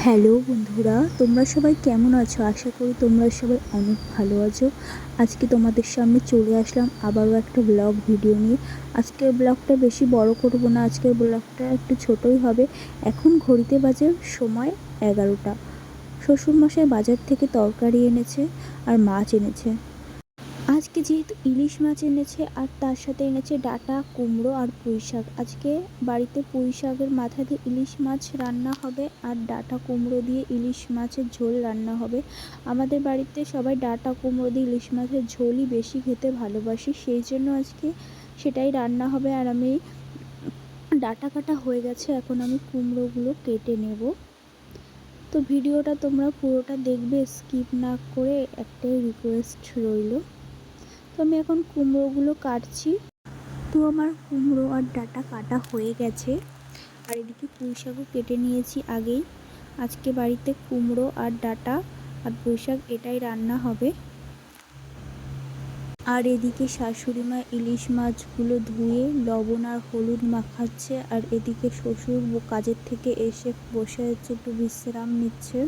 Hello বন্ধুরা, তোমরা সবাই কেমন আছো? আশা করি তোমরা সবাই অনেক ভালো আছো। আজকে তোমাদের সামনে চলে আসলাম আবারও একটা ব্লগ ভিডিও নিয়ে। আজকের ব্লগটা বেশি বড় করব না, আজকের ব্লগটা একটু ছোটই হবে। এখন ঘড়িতে বাজে সময় 11টা। শ্বশুরমশাই বাজার থেকে তরকারি এনেছে আর মাছ এনেছে। আজকে যেহেতু ইলিশ মাছ এনেছে আর তার সাথে এনেছে ডাঁটা, কুমড়ো আর পুঁই শাক। আজকে বাড়িতে পুঁই শাকের মাথা দিয়ে ইলিশ মাছ রান্না হবে আর ডাঁটা কুমড়ো দিয়ে ইলিশ মাছের ঝোল রান্না হবে। আমাদের বাড়িতে সবাই ডাঁটা কুমড়ো দিয়ে ইলিশ মাছের ঝোলই বেশি খেতে ভালোবাসি, সেই জন্য আজকে সেটাই রান্না হবে। আর আমি ডাঁটা কাটা হয়ে গেছে, এখন আমি কুমড়োগুলো কেটে নেব। তো ভিডিওটা তোমরা পুরোটা দেখবে, স্কিপ না করে, একটাই রিকোয়েস্ট রইল। তো আমি এখন কুমড়োগুলো কাটছি। তো আমার কুমড়ো আর ডাঁটা কাটা হয়ে গেছে আর এদিকে পুঁই শাকও কেটে নিয়েছি আগেই। আজকে বাড়িতে কুমড়ো আর ডাঁটা আর পুঁই শাক এটাই রান্না হবে। আর এদিকে শাশুড়ি মা ইলিশ মাছগুলো ধুয়ে লবণ আর হলুদ মাখাচ্ছে, আর এদিকে শ্বশুর কাজের থেকে এসে বসে আছে, একটু বিশ্রাম নিচ্ছে।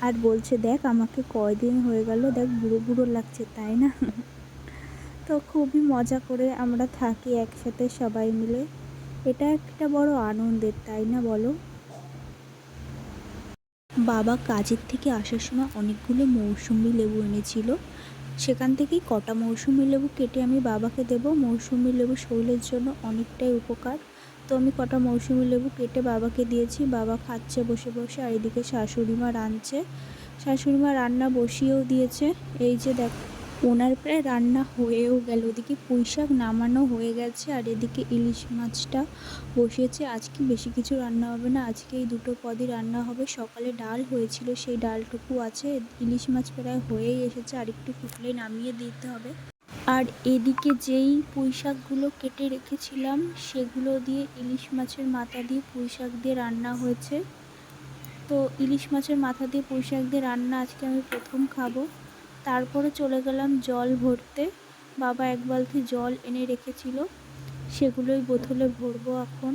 আর বলছে, দেখ আমাকে কয়দিন হয়ে গেল, দেখ বুড়ো বুড়ো লাগছে, তাই না? তো খুবই মজা করে আমরা থাকি একসাথে সবাই মিলে। এটা একটা বড় আনন্দের, তাই না বলো? বাবা কাজের থেকে আসার সময় অনেকগুলো মৌসুমি লেবু এনেছিল, সেখান থেকেই কটা মৌসুমি লেবু কেটে আমি বাবাকে দেব। মৌসুমি লেবু শরীরের জন্য অনেকটাই উপকার। তো আমি কটা মৌসুমি লেবু কেটে বাবাকে দিয়েছি, বাবা খাচ্ছে বসে বসে। আর এদিকে শাশুড়িমা রাঁধছে, শাশুড়িমা রান্না বসিয়েও দিয়েছে। এই যে দেখ, ওনার প্রায় রান্না হয়েও গেল। ওদিকে পুঁই শাক নামানো হয়ে গেছে আর এদিকে ইলিশ মাছটা বসিয়েছে। আজকে বেশি কিছু রান্না হবে না, আজকে এই দুটো পদই রান্না হবে। সকালে ডাল হয়েছিল, সেই ডালটুকু আছে। ইলিশ মাছ প্রায় হয়েই এসেছে, আর একটু ফুটলেই নামিয়ে দিতে হবে। আর এদিকে যেই পুঁই শাকগুলো কেটে রেখেছিলাম সেগুলো দিয়ে ইলিশ মাছের মাথা দিয়ে পুঁই শাক দিয়ে রান্না হয়েছে। তো ইলিশ মাছের মাথা দিয়ে পুঁই শাক দিয়ে রান্না আজকে আমি প্রথম খাবো। তারপরে চলে গেলাম জল ভরতে। বাবা এক বালতি জল এনে রেখেছিল, সেগুলোই বোতলে ভরবো এখন।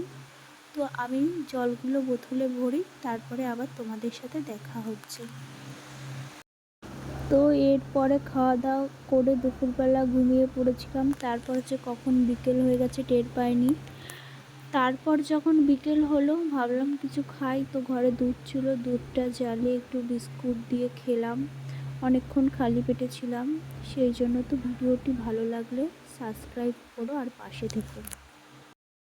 তো আমি জলগুলো বোতলে ভরি, তারপরে আবার তোমাদের সাথে দেখা হচ্ছে। তো এরপরে খাওয়া দাওয়া করে দুপুরবেলা ঘুমিয়ে পড়েছিলাম। তারপর হচ্ছে কখন বিকেল হয়ে গেছে টের পাইনি। তারপর যখন বিকেল হলো ভাবলাম কিছু খাই, তো ঘরে দুধ ছিল, দুধটা জ্বালিয়ে একটু বিস্কুট দিয়ে খেলাম। অনেকক্ষণ খালি পেটে ছিলাম, সেই জন্য। তো ভিডিওটি ভালো লাগলে সাবস্ক্রাইব করো আর পাশে থেকো।